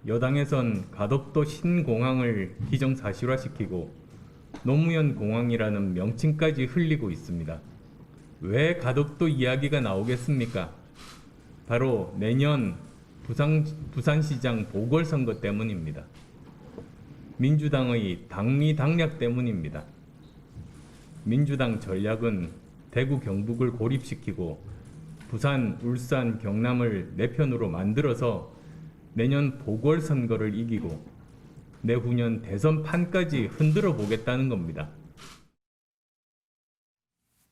여당에선 가덕도 신공항을 기정사실화시키고 노무현 공항이라는 명칭까지 흘리고 있습니다. 왜 가덕도 이야기가 나오겠습니까? 바로 내년 부산시장 보궐선거 때문입니다. 민주당의 당리당략 때문입니다. 민주당 전략은 대구 경북을 고립시키고 부산, 울산, 경남을 내 편으로 만들어서 내년 보궐선거를 이기고 내후년 대선판까지 흔들어 보겠다는 겁니다.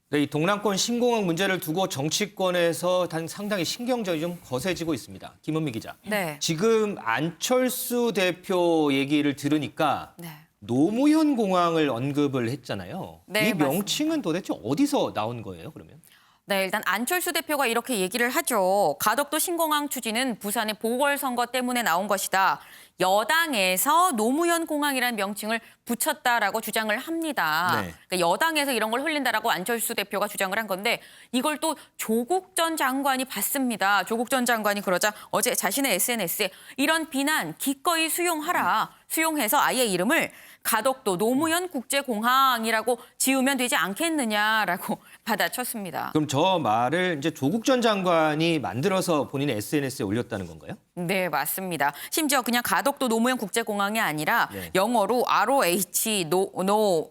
네, 이 동남권 신공항 문제를 두고 정치권에서 상당히 신경전이 좀 거세지고 있습니다. 김은미 기자. 네. 지금 안철수 대표 얘기를 들으니까 네. 노무현 공항을 언급을 했잖아요. 네, 이 명칭은 도대체 어디서 나온 거예요, 그러면? 네, 일단 안철수 대표가 이렇게 얘기를 하죠. 가덕도 신공항 추진은 부산의 보궐선거 때문에 나온 것이다. 여당에서 노무현 공항이라는 명칭을 붙였다라고 주장을 합니다. 네. 그러니까 여당에서 이런 걸 흘린다라고 안철수 대표가 주장을 한 건데 이걸 또 조국 전 장관이 봤습니다. 조국 전 장관이 그러자 어제 자신의 SNS에 이런 비난 기꺼이 수용하라. 수용해서 아예 이름을 가덕도 노무현 국제공항이라고 지으면 되지 않겠느냐라고 받아쳤습니다. 그럼 저 말을 이제 조국 전 장관이 만들어서 본인의 SNS에 올렸다는 건가요? 네, 맞습니다. 심지어 그냥 가덕도 노무현 국제공항이 아니라 네. 영어로 ROH,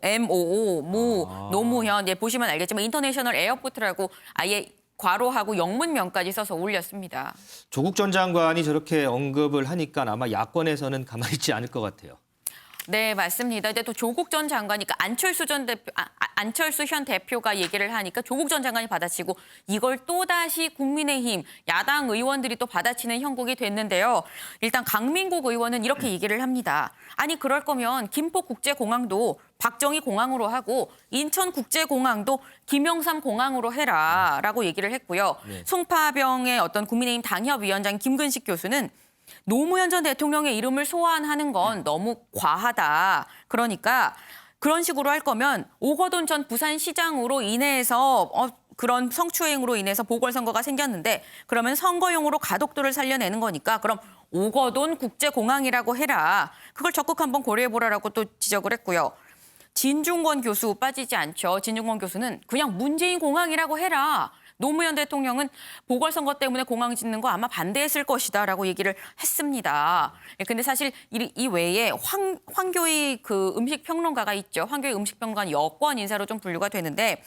MOO, 노무현, 예, 보시면 알겠지만 인터내셔널 에어포트라고 아예 괄호하고 영문명까지 써서 올렸습니다. 조국 전 장관이 저렇게 언급을 하니까 아마 야권에서는 가만히 있지 않을 것 같아요. 네, 맞습니다. 이제 또 조국 전 장관이니까 안철수 현 대표가 얘기를 하니까 조국 전 장관이 받아치고 이걸 또다시 국민의힘 야당 의원들이 또 받아치는 형국이 됐는데요. 일단 강민국 의원은 이렇게 얘기를 합니다. 아니 그럴 거면 김포국제공항도 박정희 공항으로 하고 인천국제공항도 김영삼 공항으로 해라라고 얘기를 했고요. 네. 송파병의 어떤 국민의힘 당협위원장 김근식 교수는 노무현 전 대통령의 이름을 소환하는 건 너무 과하다. 그러니까 그런 식으로 할 거면 오거돈 전 부산시장으로 인해서 그런 성추행으로 인해서 보궐선거가 생겼는데 그러면 선거용으로 가덕도를 살려내는 거니까 그럼 오거돈 국제공항이라고 해라. 그걸 적극 한번 고려해보라라고 또 지적을 했고요. 진중권 교수 빠지지 않죠. 진중권 교수는 그냥 문재인 공항이라고 해라. 노무현 대통령은 보궐선거 때문에 공항 짓는 거 아마 반대했을 것이다라고 얘기를 했습니다. 근데 사실 이 외에 황교익 그 음식평론가가 있죠. 황교익 음식평론가는 여권 인사로 좀 분류가 되는데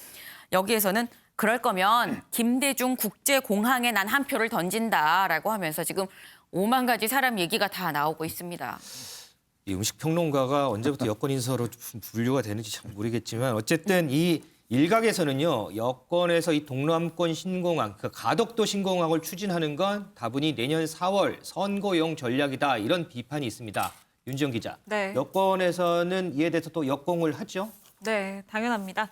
여기에서는 그럴 거면 김대중 국제공항에 난 한 표를 던진다라고 하면서 지금 5만 가지 사람 얘기가 다 나오고 있습니다. 이 음식평론가가 언제부터 여권 인사로 분류가 되는지 참 모르겠지만 어쨌든 이 일각에서는요. 여권에서 이 동남권 신공항, 그 가덕도 신공항을 추진하는 건 다분히 내년 4월 선거용 전략이다. 이런 비판이 있습니다. 윤지영 기자. 네. 여권에서는 이에 대해서 또 역공을 하죠? 네, 당연합니다.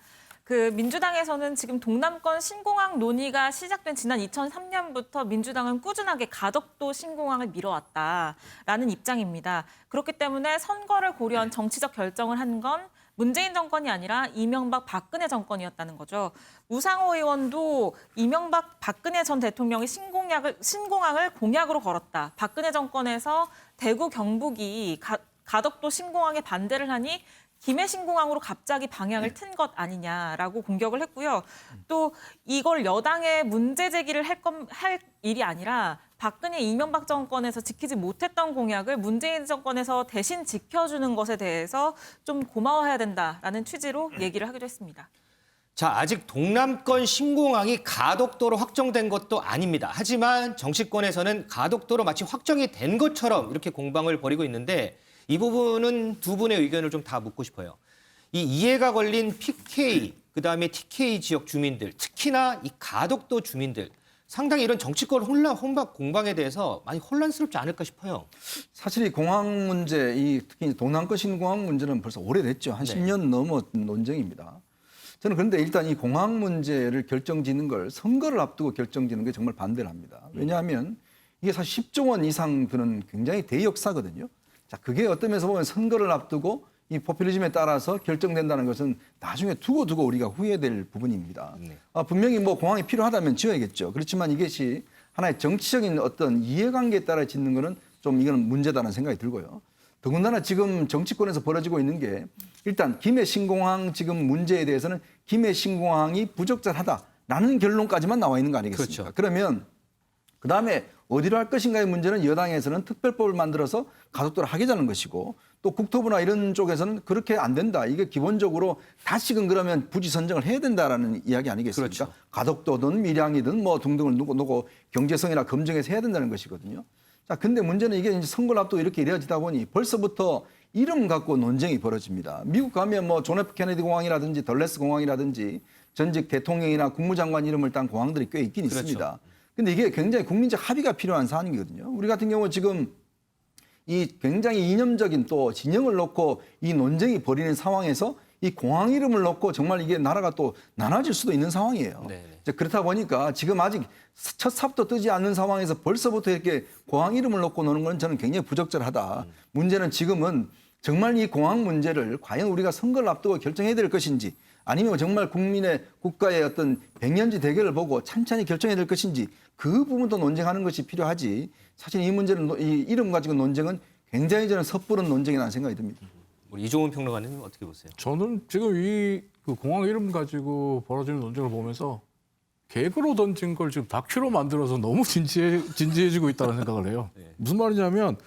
민주당에서는 지금 동남권 신공항 논의가 시작된 지난 2003년부터 민주당은 꾸준하게 가덕도 신공항을 밀어왔다라는 입장입니다. 그렇기 때문에 선거를 고려한 정치적 결정을 한 건 문재인 정권이 아니라 이명박 박근혜 정권이었다는 거죠. 우상호 의원도 이명박 박근혜 전 대통령이 신공항을 공약으로 걸었다. 박근혜 정권에서 대구 경북이 가덕도 신공항에 반대를 하니 김해 신공항으로 갑자기 방향을 튼 것 아니냐라고 공격을 했고요. 또 이걸 여당에 문제 제기를 할 일이 아니라 박근혜 이명박 정권에서 지키지 못했던 공약을 문재인 정권에서 대신 지켜주는 것에 대해서 좀 고마워해야 된다라는 취지로 얘기를 하기도 했습니다. 자, 아직 동남권 신공항이 가덕도로 확정된 것도 아닙니다. 하지만 정치권에서는 가덕도로 마치 확정이 된 것처럼 이렇게 공방을 벌이고 있는데 이 부분은 두 분의 의견을 좀 다 묻고 싶어요. 이 이해가 걸린 PK, 그다음에 TK 지역 주민들, 특히나 이 가덕도 주민들, 상당히 이런 정치권 혼밥 공방에 대해서 많이 혼란스럽지 않을까 싶어요. 사실 이 공항 문제, 특히 동남권 신공항 문제는 벌써 오래됐죠. 한 네. 10년 넘은 논쟁입니다. 저는 그런데 일단 이 공항 문제를 결정짓는 걸 선거를 앞두고 결정짓는 게 정말 반대를 합니다. 왜냐하면 이게 사실 10조 원 이상 드는 굉장히 대역사거든요. 자, 그게 어떤 면에서 보면 선거를 앞두고 이 포퓰리즘에 따라서 결정된다는 것은 나중에 두고 우리가 후회될 부분입니다. 네. 분명히 뭐 공항이 필요하다면 지어야겠죠. 그렇지만 이것이 하나의 정치적인 어떤 이해관계에 따라 짓는 것은 좀 이거는 문제다는 생각이 들고요. 더군다나 지금 정치권에서 벌어지고 있는 게 일단 김해 신공항 지금 문제에 대해서는 김해 신공항이 부적절하다라는 결론까지만 나와 있는 거 아니겠습니까? 그렇죠. 그러면 그다음에 어디로 할 것인가의 문제는 여당에서는 특별법을 만들어서 가속도를 하겠다는 것이고 또 국토부나 이런 쪽에서는 그렇게 안 된다. 이게 기본적으로 다시금 그러면 부지 선정을 해야 된다라는 이야기 아니겠습니까? 그렇죠. 가덕도든 밀양이든 뭐 등등을 놓고 경제성이나 검증해서 해야 된다는 것이거든요. 자, 근데 문제는 이게 이제 선거를 앞두고 이렇게 이루어지다 보니 벌써부터 이름 갖고 논쟁이 벌어집니다. 미국 가면 뭐 존 F 케네디 공항이라든지 덜레스 공항이라든지 전직 대통령이나 국무장관 이름을 딴 공항들이 꽤 있긴 그렇죠. 있습니다. 근데 이게 굉장히 국민적 합의가 필요한 사안이거든요. 우리 같은 경우 지금 이 굉장히 이념적인 또 진영을 놓고 이 논쟁이 벌이는 상황에서 이 공항 이름을 놓고 정말 이게 나라가 또 나눠질 수도 있는 상황이에요. 네네. 이제 그렇다 보니까 지금 아직 첫 삽도 뜨지 않는 상황에서 벌써부터 이렇게 공항 이름을 놓고 노는 건 저는 굉장히 부적절하다. 문제는 지금은 정말 이 공항 문제를 과연 우리가 선거를 앞두고 결정해야 될 것인지 아니면 정말 국민의 국가의 어떤 백년지 대결을 보고 찬찬히 결정해야 될 것인지 그 부분도 논쟁하는 것이 필요하지. 사실 이 문제는 이 이름 가지고 논쟁은 굉장히 저는 섣부른 논쟁이라는 생각이 듭니다. 우리 이종훈 평론가님 어떻게 보세요? 저는 지금 그 공항 이름 가지고 벌어지는 논쟁을 보면서 개그로 던진 걸 지금 다큐로 만들어서 너무 진지해지고 있다는 생각을 해요. 무슨 말이냐면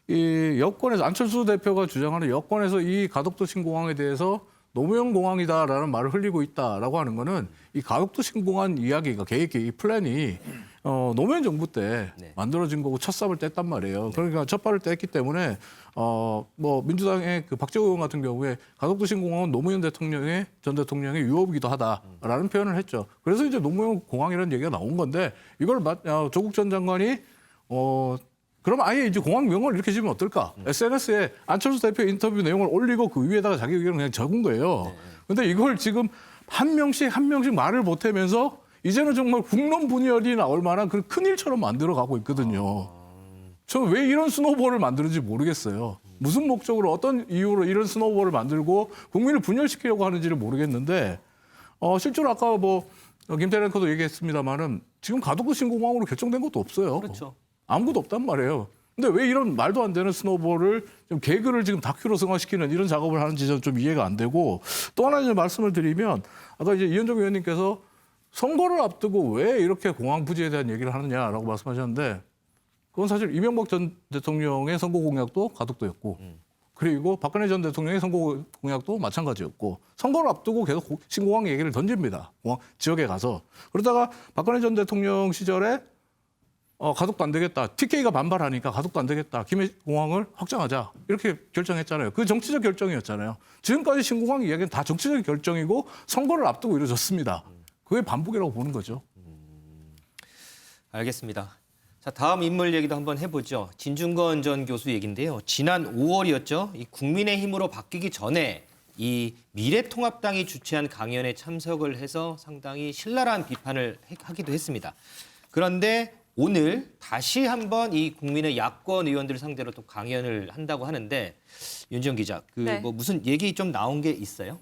이 여권에서 안철수 대표가 주장하는 여권에서 이 가덕도 신공항에 대해서 노무현 공항이다라는 말을 흘리고 있다라고 하는 거는 이 가덕도 신공항 이야기가 계획이 이 플랜이 노무현 정부 때 네. 만들어진 거고 첫 삽을 뗐단 말이에요. 그러니까 첫 발을 뗐기 때문에 뭐 민주당의 그 박재호 의원 같은 경우에 가덕도 신공항은 노무현 전 대통령의 유업이기도 하다라는 표현을 했죠. 그래서 이제 노무현 공항이라는 얘기가 나온 건데 이걸 조국 전 장관이 그럼 아예 이제 공항 명을 이렇게 지으면 어떨까? SNS에 안철수 대표 인터뷰 내용을 올리고 그 위에다가 자기 의견을 그냥 적은 거예요. 근데 이걸 지금 한 명씩 말을 보태면서 이제는 정말 국론 분열이 나올 만한 그 큰일처럼 만들어가고 있거든요. 저는 왜 이런 스노우볼을 만드는지 모르겠어요. 무슨 목적으로 어떤 이유로 이런 스노우볼을 만들고 국민을 분열시키려고 하는지를 모르겠는데 실제로 아까 뭐 김태년 앵커도 얘기했습니다마는 지금 가덕도 신공항으로 결정된 것도 없어요. 그렇죠. 아무것도 없단 말이에요. 근데 왜 이런 말도 안 되는 스노우볼을 좀 개그를 지금 다큐로 승화시키는 이런 작업을 하는지 저는 좀 이해가 안 되고 또 하나 이제 말씀을 드리면 아까 이제 이현정 의원님께서 선거를 앞두고 왜 이렇게 공항 부지에 대한 얘기를 하느냐라고 말씀하셨는데 그건 사실 이명박 전 대통령의 선거 공약도 가덕도였고 그리고 박근혜 전 대통령의 선거 공약도 마찬가지였고 선거를 앞두고 계속 신공항 얘기를 던집니다. 공항 지역에 가서. 그러다가 박근혜 전 대통령 시절에 가덕도 안 되겠다. TK가 반발하니까 가덕도 안 되겠다. 김해공항을 확장하자. 이렇게 결정했잖아요. 그 정치적 결정이었잖아요. 지금까지 신공항 이야기는 다 정치적 결정이고 선거를 앞두고 이루어졌습니다. 그게 반복이라고 보는 거죠. 알겠습니다. 자, 다음 인물 얘기도 한번 해보죠. 진중권 전 교수 얘기인데요. 지난 5월이었죠. 이 국민의힘으로 바뀌기 전에 이 미래통합당이 주최한 강연에 참석을 해서 상당히 신랄한 비판을 하기도 했습니다. 그런데 오늘 다시 한번 이 국민의 야권 의원들 상대로 또 강연을 한다고 하는데 윤지영 기자, 네. 뭐 무슨 얘기 좀 나온 게 있어요?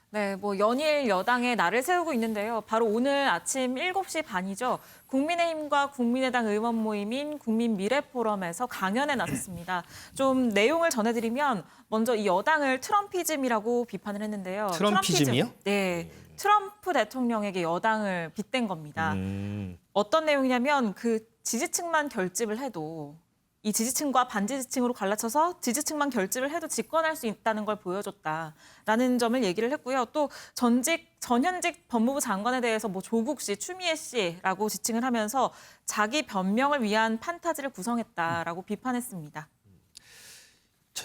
네, 뭐 연일 여당에 날을 세우고 있는데요. 바로 오늘 아침 7시 반이죠. 국민의힘과 국민의당 의원 모임인 국민미래포럼에서 강연에 나섰습니다. 좀 내용을 전해드리면 먼저 이 여당을 트럼피즘이라고 비판을 했는데요. 트럼피즘이요? 네, 트럼프 대통령에게 여당을 빗댄 겁니다. 어떤 내용이냐면 그 지지층만 결집을 해도 이 지지층과 반지지층으로 갈라쳐서 지지층만 결집을 해도 집권할 수 있다는 걸 보여줬다라는 점을 얘기를 했고요. 또 전현직 법무부 장관에 대해서 뭐 조국 씨, 추미애 씨라고 지칭을 하면서 자기 변명을 위한 판타지를 구성했다라고 비판했습니다.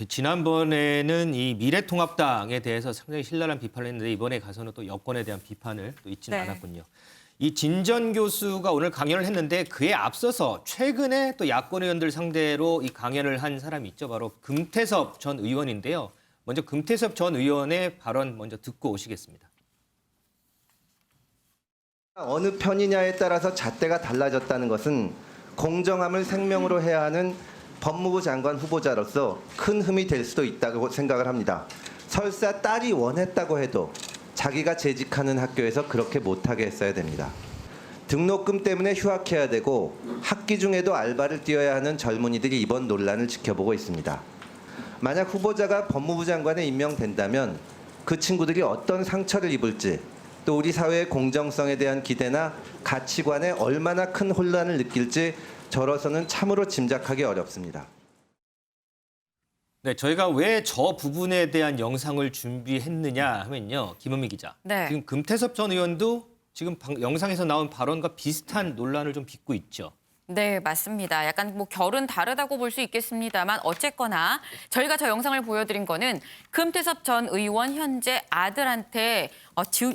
지난번에는 이 미래통합당에 대해서 상당히 신랄한 비판을 했는데 이번에 가서는 또 여권에 대한 비판을 또 잊지는 네. 않았군요. 이 진 전 교수가 오늘 강연을 했는데 그에 앞서서 최근에 또 야권 의원들 상대로 이 강연을 한 사람이 있죠. 바로 금태섭 전 의원인데요. 먼저 금태섭 전 의원의 발언 먼저 듣고 오시겠습니다. 어느 편이냐에 따라서 잣대가 달라졌다는 것은 공정함을 생명으로 해야 하는 법무부 장관 후보자로서 큰 흠이 될 수도 있다고 생각을 합니다. 설사 딸이 원했다고 해도 자기가 재직하는 학교에서 그렇게 못하게 했어야 됩니다. 등록금 때문에 휴학해야 되고 학기 중에도 알바를 뛰어야 하는 젊은이들이 이번 논란을 지켜보고 있습니다. 만약 후보자가 법무부 장관에 임명된다면 그 친구들이 어떤 상처를 입을지, 또 우리 사회의 공정성에 대한 기대나 가치관에 얼마나 큰 혼란을 느낄지 저로서는 참으로 짐작하기 어렵습니다. 네, 저희가 왜 저 부분에 대한 영상을 준비했느냐 하면요. 김은미 기자. 네. 지금 금태섭 전 의원도 지금 영상에서 나온 발언과 비슷한 논란을 좀 빚고 있죠. 네, 맞습니다. 약간 뭐 결은 다르다고 볼 수 있겠습니다만 어쨌거나 저희가 저 영상을 보여드린 거는 금태섭 전 의원 현재 아들한테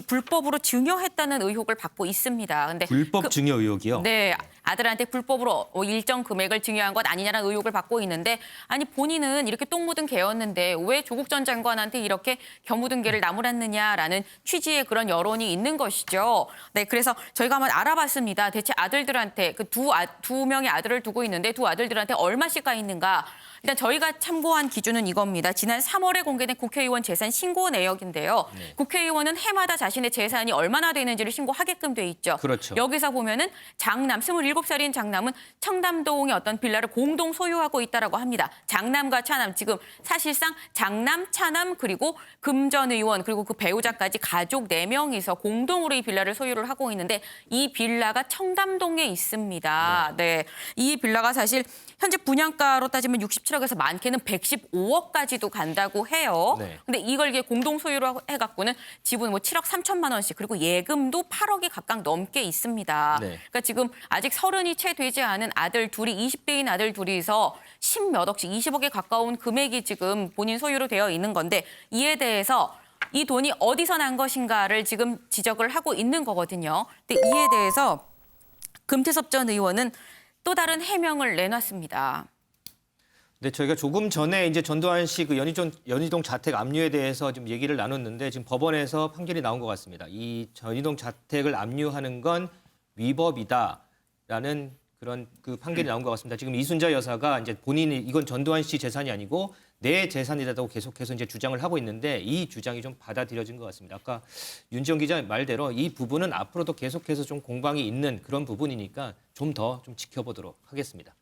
불법으로 증여했다는 의혹을 받고 있습니다. 근데 불법 증여 의혹이요? 네, 아들한테 불법으로 일정 금액을 증여한 것 아니냐는 의혹을 받고 있는데 아니 본인은 이렇게 똥 묻은 개였는데 왜 조국 전 장관한테 이렇게 겨 묻은 개를 나무랐느냐라는 취지의 그런 여론이 있는 것이죠. 네, 그래서 저희가 한번 알아봤습니다. 대체 아들들한테 그 두 명의 아들을 두고 있는데 두 아들들한테 얼마씩 가 있는가. 일단 저희가 참고한 기준은 이겁니다. 지난 3월에 공개된 국회의원 재산 신고 내역인데요. 네. 국회의원은 해마다 자신의 재산이 얼마나 되는지를 신고하게끔 돼 있죠. 그렇죠. 여기서 보면은 장남, 27살인 장남은 청담동의 어떤 빌라를 공동 소유하고 있다라고 합니다. 장남과 차남, 지금 사실상 장남, 차남, 그리고 금 전 의원, 그리고 그 배우자까지 가족 4명이서 공동으로 이 빌라를 소유를 하고 있는데 이 빌라가 청담동에 있습니다. 네. 이 빌라가 사실 현재 분양가로 따지면 67억에서 많게는 115억까지도 간다고 해요. 네. 근데 이걸 이게 공동 소유로 해갖고는 지분 뭐 7억 3천만 원씩 그리고 예금도 8억이 각각 넘게 있습니다. 네. 그러니까 지금 아직 30이 채 되지 않은 아들 둘이 20대인 아들 둘이서 10몇 억씩 20억에 가까운 금액이 지금 본인 소유로 되어 있는 건데 이에 대해서 이 돈이 어디서 난 것인가를 지금 지적을 하고 있는 거거든요. 근데 이에 대해서 금태섭 전 의원은 또 다른 해명을 내놨습니다. 네, 저희가 조금 전에 이제 전두환 씨 그 연희동 자택 압류에 대해서 좀 얘기를 나눴는데 지금 법원에서 판결이 나온 것 같습니다. 이 연희동 자택을 압류하는 건 위법이다라는 그런 그 판결이 나온 것 같습니다. 지금 이순자 여사가 이제 본인이 이건 전두환 씨 재산이 아니고 내 재산이라고 계속해서 이제 주장을 하고 있는데 이 주장이 좀 받아들여진 것 같습니다. 아까 윤지영 기자 말대로 이 부분은 앞으로도 계속해서 좀 공방이 있는 그런 부분이니까 좀 더 좀 지켜보도록 하겠습니다.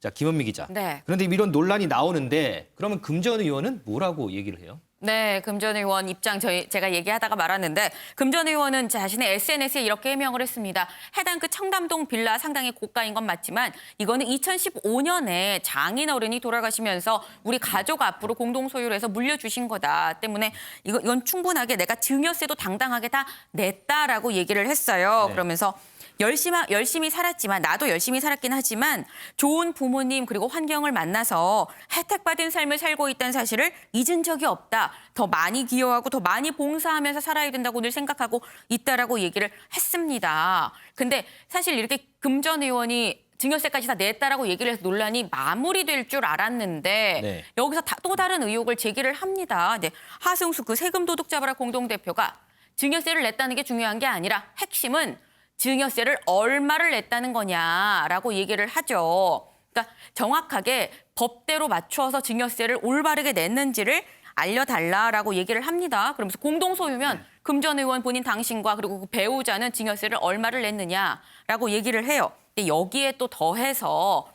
자, 김은미 기자. 네. 그런데 이런 논란이 나오는데 그러면 금 전 의원은 뭐라고 얘기를 해요? 네, 금 전 의원 입장 제가 얘기하다가 말았는데 금 전 의원은 자신의 SNS에 이렇게 해명을 했습니다. 해당 그 청담동 빌라 상당히 고가인 건 맞지만 이거는 2015년에 장인어른이 돌아가시면서 우리 가족 앞으로 공동 소유로 해서 물려주신 거다 때문에 이건 충분하게 내가 증여세도 당당하게 다 냈다라고 얘기를 했어요. 네. 그러면서 열심히 살았지만 나도 열심히 살았긴 하지만 좋은 부모님 그리고 환경을 만나서 혜택받은 삶을 살고 있다는 사실을 잊은 적이 없다. 더 많이 기여하고 더 많이 봉사하면서 살아야 된다고 늘 생각하고 있다라고 얘기를 했습니다. 근데 사실 이렇게 금 전 의원이 증여세까지 다 냈다라고 얘기를 해서 논란이 마무리될 줄 알았는데 네. 여기서 또 다른 의혹을 제기를 합니다. 네, 하승수 그 세금 도둑 잡아라 공동대표가 증여세를 냈다는 게 중요한 게 아니라 핵심은 증여세를 얼마를 냈다는 거냐라고 얘기를 하죠. 그러니까 정확하게 법대로 맞춰서 증여세를 올바르게 냈는지를 알려달라라고 얘기를 합니다. 그러면서 공동소유면 금 전 의원 본인 당신과 그리고 그 배우자는 증여세를 얼마를 냈느냐라고 얘기를 해요. 근데 여기에 또 더해서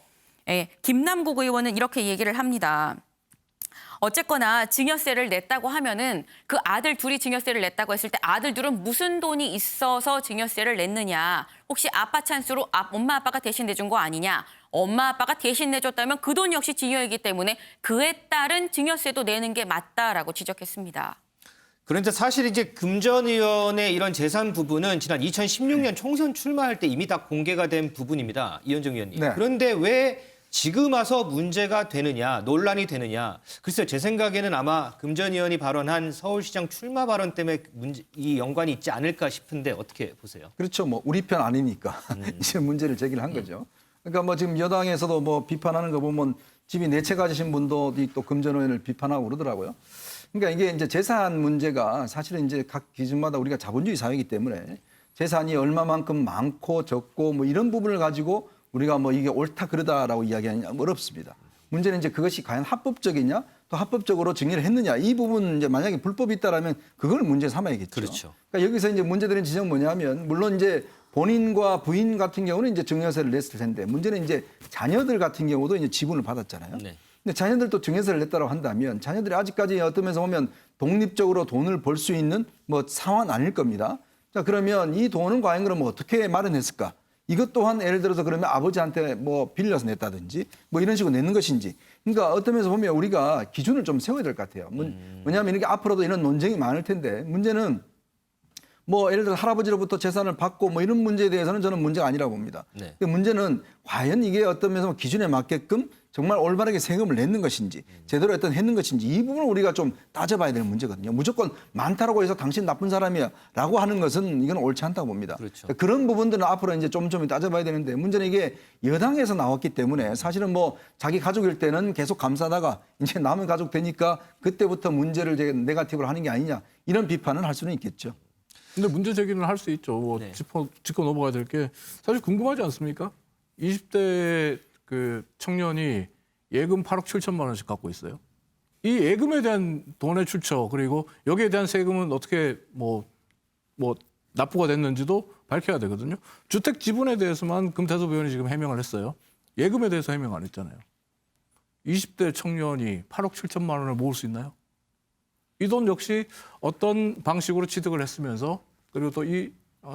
김남국 의원은 이렇게 얘기를 합니다. 어쨌거나 증여세를 냈다고 하면은 그 아들 둘이 증여세를 냈다고 했을 때 아들 둘은 무슨 돈이 있어서 증여세를 냈느냐. 혹시 아빠 찬스로 엄마 아빠가 대신 내준 거 아니냐. 엄마 아빠가 대신 내줬다면 그 돈 역시 증여이기 때문에 그에 따른 증여세도 내는 게 맞다라고 지적했습니다. 그런데 사실 이제 금 전 의원의 이런 재산 부분은 지난 2016년 총선 출마할 때 이미 다 공개가 된 부분입니다. 이현정 의원님. 네. 그런데 왜 지금 와서 문제가 되느냐, 논란이 되느냐. 글쎄요, 제 생각에는 아마 금 전 의원이 발언한 서울시장 출마 발언 때문에 이 연관이 있지 않을까 싶은데 어떻게 보세요? 그렇죠. 뭐 우리 편 아니니까 이제 문제를 제기를 한 거죠. 그러니까 뭐 지금 여당에서도 뭐 비판하는 거 보면 집이 4채 가지신 분도 또 금 전 의원을 비판하고 그러더라고요. 그러니까 이게 이제 재산 문제가 사실은 이제 각 기준마다 우리가 자본주의 사회이기 때문에 재산이 얼마만큼 많고 적고 뭐 이런 부분을 가지고 우리가 뭐 이게 옳다 그러다라고 이야기하기는 어렵습니다. 문제는 이제 그것이 과연 합법적이냐, 또 합법적으로 증여를 했느냐, 이 부분 이제 만약에 불법이 있다라면 그걸 문제 삼아야겠죠. 그렇죠. 그러니까 여기서 이제 문제되는 지점은 뭐냐면 물론 이제 본인과 부인 같은 경우는 이제 증여세를 냈을 텐데 문제는 이제 자녀들 같은 경우도 이제 지분을 받았잖아요. 네. 근데 자녀들도 증여세를 냈다고 한다면 자녀들이 아직까지 어떤 면에서 보면 독립적으로 돈을 벌 수 있는 뭐 상황은 아닐 겁니다. 자, 그러면 이 돈은 과연 그럼 어떻게 마련했을까? 이것 또한 예를 들어서 그러면 아버지한테 뭐 빌려서 냈다든지 뭐 이런 식으로 내는 것인지. 그러니까 어떤 면에서 보면 우리가 기준을 좀 세워야 될 것 같아요. 왜냐하면 이렇게 앞으로도 이런 논쟁이 많을 텐데 문제는 뭐 예를 들어 할아버지로부터 재산을 받고 뭐 이런 문제에 대해서는 저는 문제가 아니라고 봅니다. 네. 근데 문제는 과연 이게 어떤 면에서 기준에 맞게끔 정말 올바르게 세금을 냈는 것인지 제대로 어떤 했는 것인지 이 부분을 우리가 좀 따져봐야 될 문제거든요. 무조건 많다라고 해서 당신 나쁜 사람이야라고 하는 것은 이건 옳지 않다고 봅니다. 그렇죠. 그러니까 그런 부분들은 앞으로 이제 좀 따져봐야 되는데 문제는 이게 여당에서 나왔기 때문에 사실은 뭐 자기 가족일 때는 계속 감싸다가 이제 남의 가족 되니까 그때부터 문제를 이제 네거티브로 하는 게 아니냐 이런 비판을 할 수는 있겠죠. 근데 문제 제기는 할 수 있죠. 뭐 네. 짚고 넘어가야 될 게 사실 궁금하지 않습니까? 20대 그 청년이 예금 8억 7천만 원씩 갖고 있어요. 이 예금에 대한 돈의 출처 그리고 여기에 대한 세금은 어떻게 뭐 납부가 됐는지도 밝혀야 되거든요. 주택 지분에 대해서만 금태섭 의원이 지금 해명을 했어요. 예금에 대해서 해명 안 했잖아요. 20대 청년이 8억 7천만 원을 모을 수 있나요? 이 돈 역시 어떤 방식으로 취득을 했으면서 그리고 또 이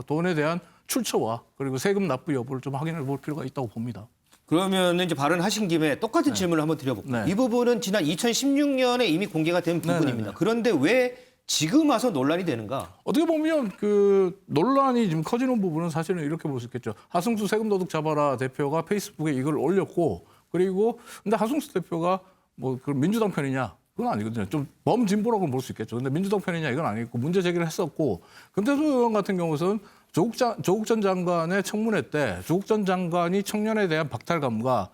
돈에 대한 출처와 그리고 세금 납부 여부를 좀 확인해 볼 필요가 있다고 봅니다. 그러면 이제 발언하신 김에 똑같은 질문을 한번 드려볼게요. 네. 이 부분은 지난 2016년에 이미 공개가 된 부분입니다. 네네네. 그런데 왜 지금 와서 논란이 되는가? 어떻게 보면 그 논란이 지금 커지는 부분은 사실은 이렇게 볼 수 있겠죠. 하승수 세금 도둑 잡아라 대표가 페이스북에 이걸 올렸고 그리고 근데 하승수 대표가 뭐 그 민주당 편이냐? 그건 아니거든요. 좀 범진보라고 볼 수 있겠죠. 근데 민주당 편이냐 이건 아니고 문제 제기를 했었고 금태섭 의원 같은 경우는 조국 전 장관의 청문회 때 조국 전 장관이 청년에 대한 박탈감과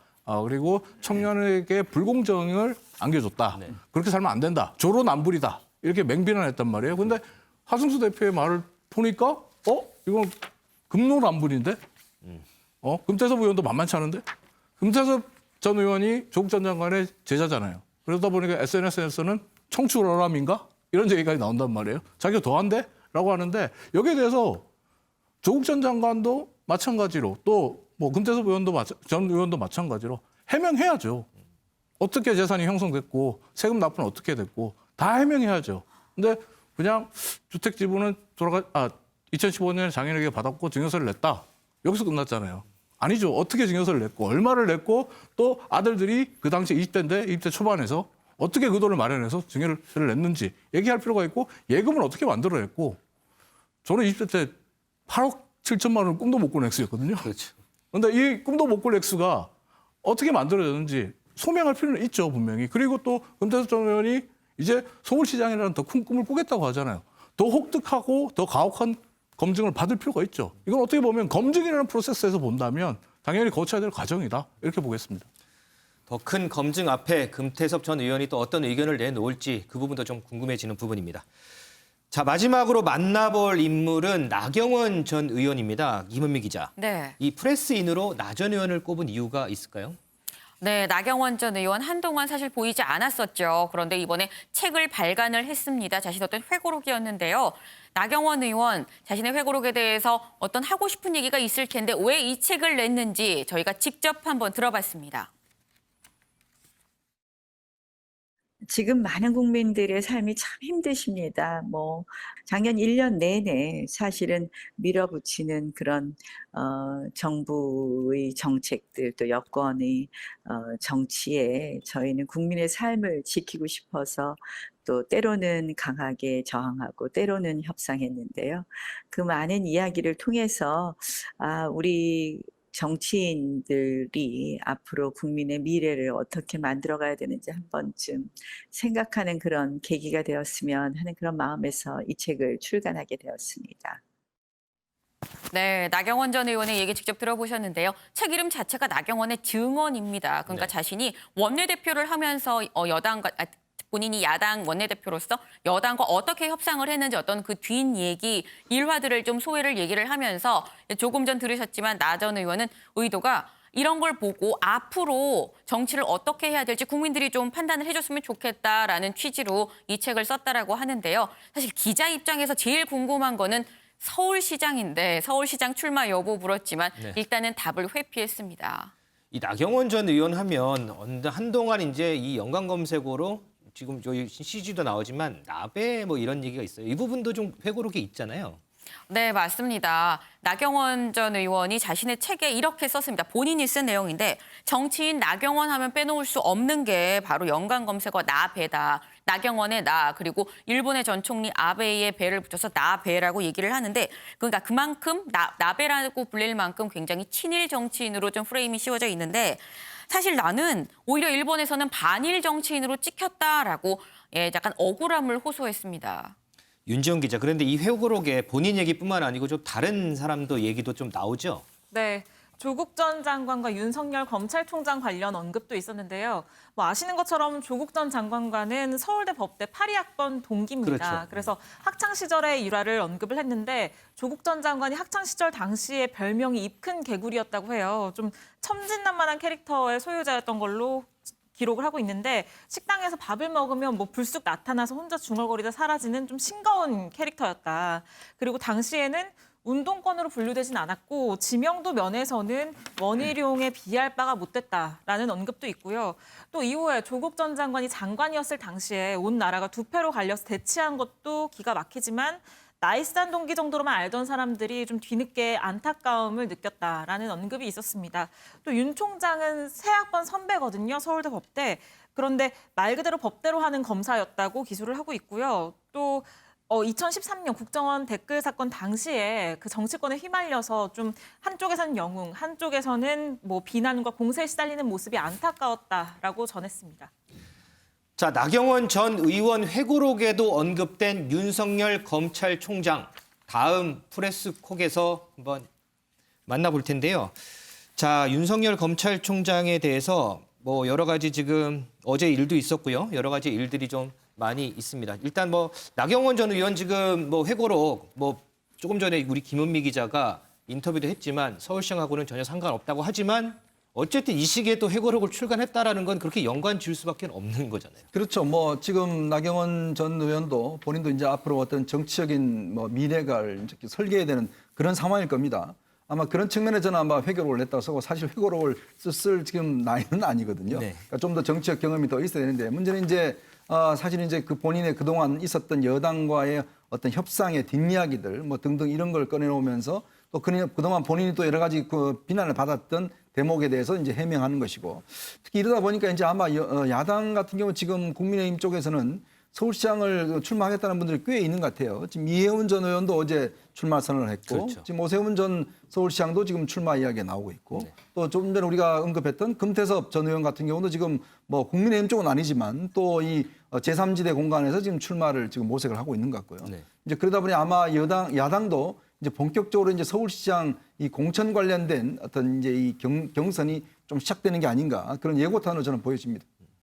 그리고 청년에게 불공정을 안겨줬다. 네. 그렇게 살면 안 된다. 조로남불이다. 이렇게 맹비난했단 말이에요. 근데 하승수 대표의 말을 보니까 이건 금로남불인데? 금태섭 의원도 만만치 않은데? 금태섭 전 의원이 조국 전 장관의 제자잖아요. 그러다 보니까 SNS에서는 청출어람인가? 이런 얘기가 나온단 말이에요. 자기가 더한데? 라고 하는데 여기에 대해서 조국 전 장관도 마찬가지로 또 뭐 금태섭 전 의원도 마찬가지로 해명해야죠. 어떻게 재산이 형성됐고 세금 납부는 어떻게 됐고 다 해명해야죠. 근데 그냥 주택 지분은 2015년에 장인에게 받았고 증여세를 냈다. 여기서 끝났잖아요. 아니죠. 어떻게 증여세를 냈고 얼마를 냈고 또 아들들이 그 당시 20대인데 20대 초반에서 어떻게 그 돈을 마련해서 증여세를 냈는지 얘기할 필요가 있고 예금을 어떻게 만들어냈고 저는 20대 때 8억 7천만 원을 꿈도 못 꾼 액수였거든요. 그렇죠. 그런데 이 꿈도 못 꿀 액수가 어떻게 만들어졌는지 소명할 필요는 있죠, 분명히. 그리고 또 금태섭 전 의원이 이제 서울시장이라는 더 큰 꿈을 꾸겠다고 하잖아요. 더 혹독하고 더 가혹한 검증을 받을 필요가 있죠. 이건 어떻게 보면 검증이라는 프로세스에서 본다면 당연히 거쳐야 될 과정이다. 이렇게 보겠습니다. 더 큰 검증 앞에 금태섭 전 의원이 또 어떤 의견을 내놓을지 그 부분도 좀 궁금해지는 부분입니다. 자, 마지막으로 만나볼 인물은 나경원 전 의원입니다. 김은미 기자. 네. 이 프레스인으로 나 전 의원을 꼽은 이유가 있을까요? 네, 나경원 전 의원 한동안 사실 보이지 않았었죠. 그런데 이번에 책을 발간을 했습니다. 자신의 어떤 회고록이었는데요. 나경원 의원 자신의 회고록에 대해서 어떤 하고 싶은 얘기가 있을 텐데 왜 이 책을 냈는지 저희가 직접 한번 들어봤습니다. 지금 많은 국민들의 삶이 참 힘드십니다. 뭐 작년 1년 내내 사실은 밀어붙이는 그런 정부의 정책들 또 여권의 정치에 저희는 국민의 삶을 지키고 싶어서 또 때로는 강하게 저항하고 때로는 협상했는데요. 그 많은 이야기를 통해서 우리 정치인들이 앞으로 국민의 미래를 어떻게 만들어가야 되는지 한 번쯤 생각하는 그런 계기가 되었으면 하는 그런 마음에서 이 책을 출간하게 되었습니다. 네, 나경원 전 의원의 얘기 직접 들어보셨는데요. 책 이름 자체가 나경원의 증언입니다. 그러니까 네. 자신이 원내대표를 하면서 여당과 본인이 야당 원내대표로서 여당과 어떻게 협상을 했는지 어떤 그 뒷얘기, 일화들을 좀 소회를 얘기를 하면서 조금 전 들으셨지만 나 전 의원은 의도가 이런 걸 보고 앞으로 정치를 어떻게 해야 될지 국민들이 좀 판단을 해줬으면 좋겠다라는 취지로 이 책을 썼다라고 하는데요. 사실 기자 입장에서 제일 궁금한 거는 서울시장인데 서울시장 출마 여부 물었지만 네. 일단은 답을 회피했습니다. 이 나경원 전 의원 하면 한동안 이제 이 연관 검색어로 지금 저희 CG도 나오지만 나베 뭐 이런 얘기가 있어요. 이 부분도 좀 회고록에 있잖아요. 네, 맞습니다. 나경원 전 의원이 자신의 책에 이렇게 썼습니다. 본인이 쓴 내용인데 정치인 나경원 하면 빼놓을 수 없는 게 바로 연관 검색어 나배다. 나경원의 나 그리고 일본의 전 총리 아베의 배를 붙여서 나배라고 얘기를 하는데 그러니까 그만큼 나배라고 불릴 만큼 굉장히 친일 정치인으로 좀 프레임이 씌워져 있는데 사실 나는 오히려 일본에서는 반일 정치인으로 찍혔다라고 약간 억울함을 호소했습니다. 윤지영 기자. 그런데 이 회고록에 본인 얘기뿐만 아니고 좀 다른 사람도 얘기도 좀 나오죠? 네. 조국 전 장관과 윤석열 검찰총장 관련 언급도 있었는데요. 뭐 아시는 것처럼 조국 전 장관과는 서울대 법대 82학번 동기입니다. 그렇죠. 그래서 학창 시절의 일화를 언급을 했는데 조국 전 장관이 학창 시절 당시에 별명이 입큰 개구리였다고 해요. 좀 천진난만한 캐릭터의 소유자였던 걸로 기록을 하고 있는데 식당에서 밥을 먹으면 뭐 불쑥 나타나서 혼자 중얼거리다 사라지는 좀 싱거운 캐릭터였다. 그리고 당시에는 운동권으로 분류되진 않았고 지명도 면에서는 원희룡에 비할 바가 못됐다라는 언급도 있고요. 또 이후에 조국 전 장관이 장관이었을 당시에 온 나라가 두 패로 갈려서 대치한 것도 기가 막히지만 나이스한 동기 정도로만 알던 사람들이 좀 뒤늦게 안타까움을 느꼈다라는 언급이 있었습니다. 또 윤 총장은 새 학번 선배거든요. 서울대 법대. 그런데 말 그대로 법대로 하는 검사였다고 기술을 하고 있고요. 또 2013년 국정원 댓글 사건 당시에 그 정치권에 휘말려서 좀 한쪽에서는 영웅, 한쪽에서는 뭐 비난과 공세에 시달리는 모습이 안타까웠다라고 전했습니다. 자, 나경원 전 의원 회고록에도 언급된 윤석열 검찰총장. 다음 프레스콕에서 한번 만나볼 텐데요. 자, 윤석열 검찰총장에 대해서 뭐 여러 가지 지금 어제 일도 있었고요. 여러 가지 일들이 좀 많이 있습니다. 일단 뭐 나경원 전 의원 지금 뭐 회고록 뭐 조금 전에 우리 김은미 기자가 인터뷰도 했지만 서울시장하고는 전혀 상관없다고 하지만 어쨌든 이 시기에 또 회고록을 출간했다라는 건 그렇게 연관 지을 수밖에 없는 거잖아요. 그렇죠. 뭐 지금 나경원 전 의원도 본인도 이제 앞으로 어떤 정치적인 뭐 미래가 이제 설계해야 되는 그런 상황일 겁니다. 아마 그런 측면에 저는 아마 회고록을 냈다고 쓰고 사실 회고록을 쓸 지금 나이는 아니거든요. 네. 그러니까 좀 더 정치적 경험이 더 있어야 되는데 문제는 이제 사실 이제 그 본인의 그동안 있었던 여당과의 어떤 협상의 뒷이야기들 뭐 등등 이런 걸 꺼내놓으면서 또 그동안 본인이 또 여러 가지 그 비난을 받았던 대목에 대해서 이제 해명하는 것이고 특히 이러다 보니까 이제 아마 야당 같은 경우 지금 국민의힘 쪽에서는 서울시장을 출마하겠다는 분들이 꽤 있는 것 같아요. 지금 이해운 전 의원도 어제 출마 선언을 했고 그렇죠. 지금 오세훈 전 서울시장도 지금 출마 이야기가 나오고 있고 또 좀 전에 우리가 언급했던 금태섭 전 의원 같은 경우도 지금 뭐 국민의힘 쪽은 아니지만 또 이 제3지대 공간에서 지금 출마를 지금 모색을 하고 있는 것 같고요. 네. 이제 그러다 보니 아마 야당도 이제 본격적으로 이제 서울시장 이 공천 관련된 어떤 이제 이 경선이 좀 시작되는 게 아닌가 그런 예고탄으로 저는 보여집니다.